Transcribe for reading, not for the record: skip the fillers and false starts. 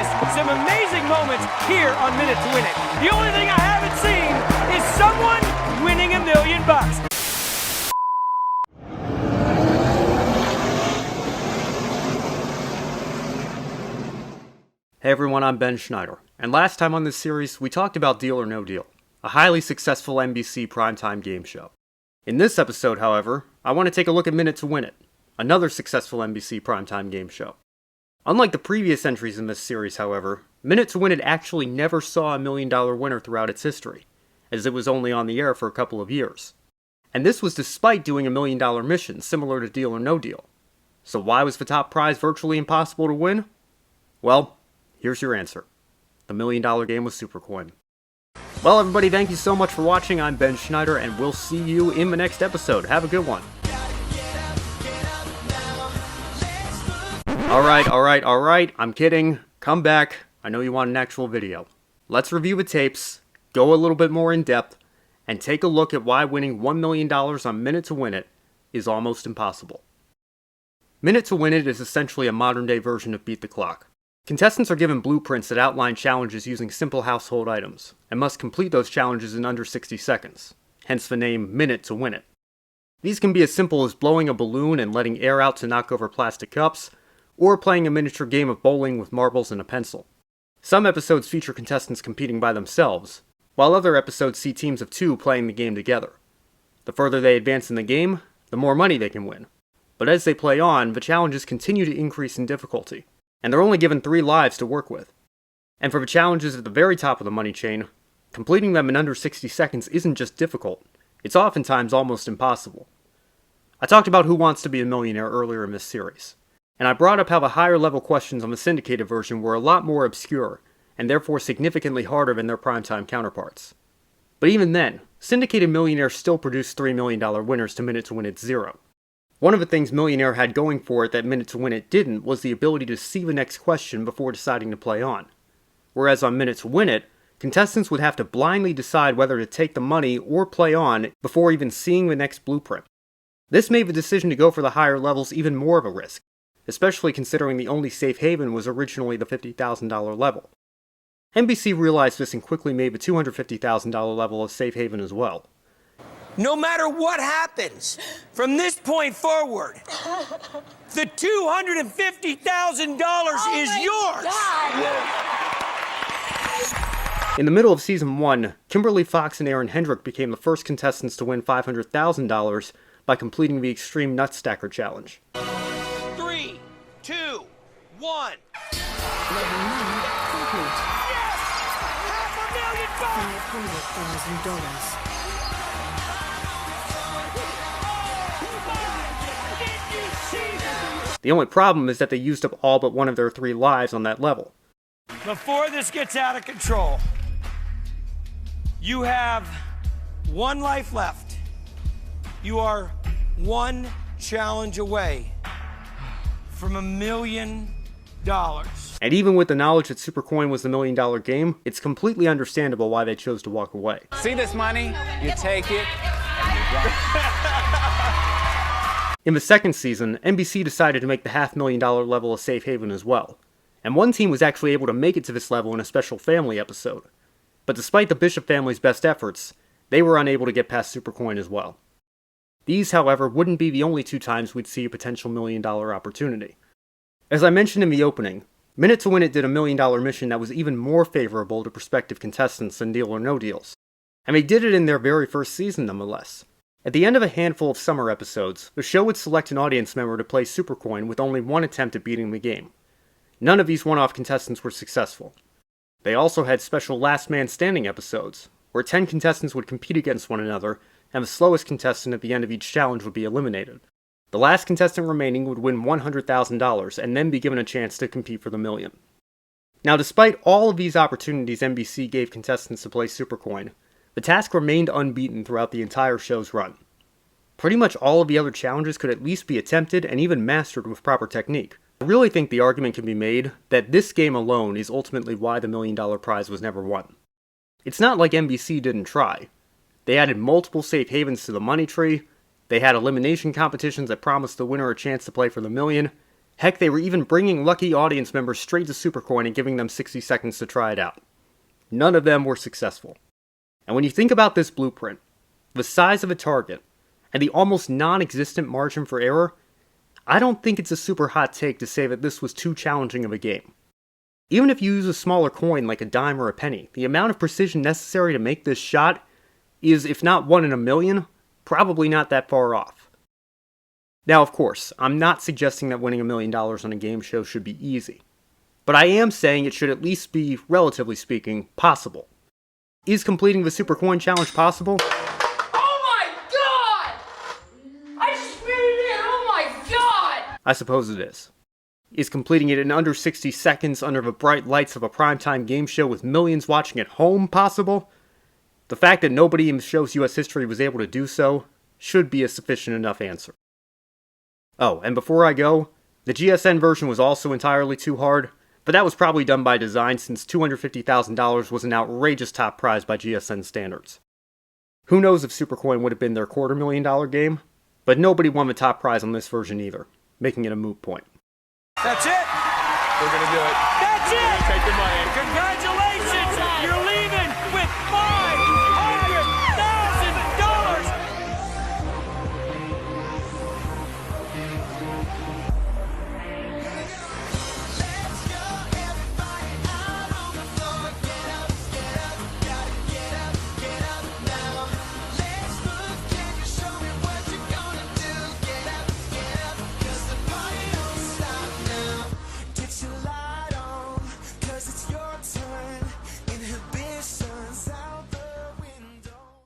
witness some amazing moments here on Minute to Win It. The only thing I haven't seen is someone winning $1 million. Hey everyone, I'm Ben Schneider, and last time on this series, we talked about Deal or No Deal, a highly successful NBC primetime game show. In this episode, however, I want to take a look at Minute to Win It, another successful NBC primetime game show. Unlike the previous entries in this series, however, Minute to Win It actually never saw a $1 million winner throughout its history, as it was only on the air for a couple of years. And this was despite doing a $1 million mission similar to Deal or No Deal. So why was the top prize virtually impossible to win? Well, here's your answer. The $1 million game was Supercoin. Well, everybody, thank you so much for watching. I'm Ben Schneider, and we'll see you in the next episode. Have a good one. Alright. I'm kidding. Come back. I know you want an actual video. Let's review the tapes, go a little bit more in depth, and take a look at why winning $1 million on Minute to Win It is almost impossible. Minute to Win It is essentially a modern-day version of Beat the Clock. Contestants are given blueprints that outline challenges using simple household items, and must complete those challenges in under 60 seconds, hence the name Minute to Win It. These can be as simple as blowing a balloon and letting air out to knock over plastic cups, or playing a miniature game of bowling with marbles and a pencil. Some episodes feature contestants competing by themselves, while other episodes see teams of 2 playing the game together. The further they advance in the game, the more money they can win. But as they play on, the challenges continue to increase in difficulty, and they're only given 3 lives to work with. And for the challenges at the very top of the money chain, completing them in under 60 seconds isn't just difficult, it's oftentimes almost impossible. I talked about Who Wants to Be a Millionaire earlier in this series, and I brought up how the higher level questions on the syndicated version were a lot more obscure, and therefore significantly harder than their primetime counterparts. But even then, syndicated Millionaire still produced $3 million winners to Minute to Win It 0. One of the things Millionaire had going for it that Minute to Win It didn't was the ability to see the next question before deciding to play on. Whereas on Minute to Win It, contestants would have to blindly decide whether to take the money or play on before even seeing the next blueprint. This made the decision to go for the higher levels even more of a risk, especially considering the only safe haven was originally the $50,000 level. NBC realized this and quickly made the $250,000 level a safe haven as well. No matter what happens from this point forward, the $250,000 is yours. In the middle of Season 1, Kimberly Fox and Aaron Hendrick became the first contestants to win $500,000 by completing the Extreme Nut Stacker Challenge. 3, 2, 1. $500,000. The only problem is that they used up all but one of their 3 lives on that level. Before this gets out of control, you have 1 life left. You are 1 challenge away from $1 million. And even with the knowledge that Supercoin was the $1 million game, it's completely understandable why they chose to walk away. See this money? You take it, and you run. In the second season, NBC decided to make the $500,000 level a safe haven as well, and one team was actually able to make it to this level in a special family episode. But despite the Bishop family's best efforts, they were unable to get past Supercoin as well. These, however, wouldn't be the only 2 times we'd see a potential $1 million opportunity. As I mentioned in the opening, Minute to Win It did a $1 million mission that was even more favorable to prospective contestants than Deal or No Deals, and they did it in their very first season nonetheless. At the end of a handful of summer episodes, the show would select an audience member to play Supercoin with only 1 attempt at beating the game. None of these one-off contestants were successful. They also had special Last Man Standing episodes, where 10 contestants would compete against one another, and the slowest contestant at the end of each challenge would be eliminated. The last contestant remaining would win $100,000 and then be given a chance to compete for the $1 million. Now, despite all of these opportunities NBC gave contestants to play Supercoin, the task remained unbeaten throughout the entire show's run. Pretty much all of the other challenges could at least be attempted and even mastered with proper technique. I really think the argument can be made that this game alone is ultimately why the $1 million prize was never won. It's not like NBC didn't try. They added multiple safe havens to the money tree, they had elimination competitions that promised the winner a chance to play for the $1 million, Heck, they were even bringing lucky audience members straight to Supercoin and giving them 60 seconds to try it out. None of them were successful. And when you think about this blueprint, the size of a target, and the almost non-existent margin for error, I don't think it's a super hot take to say that this was too challenging of a game. Even if you use a smaller coin like a dime or a penny, the amount of precision necessary to make this shot is, if not 1 in a million, probably not that far off. Now, of course, I'm not suggesting that winning $1 million on a game show should be easy, but I am saying it should at least be, relatively speaking, possible. Is completing the Supercoin challenge possible? I suppose it is. Is completing it in under 60 seconds under the bright lights of a primetime game show with millions watching at home possible? The fact that nobody in the show's US history was able to do so should be a sufficient enough answer. Oh, and before I go, the GSN version was also entirely too hard, but that was probably done by design since $250,000 was an outrageous top prize by GSN standards. Who knows if Supercoin would have been their $250,000 game, but nobody won the top prize on this version either, making it a moot point. That's it. We're gonna do it. That's it. Take the money. Congratulations. You're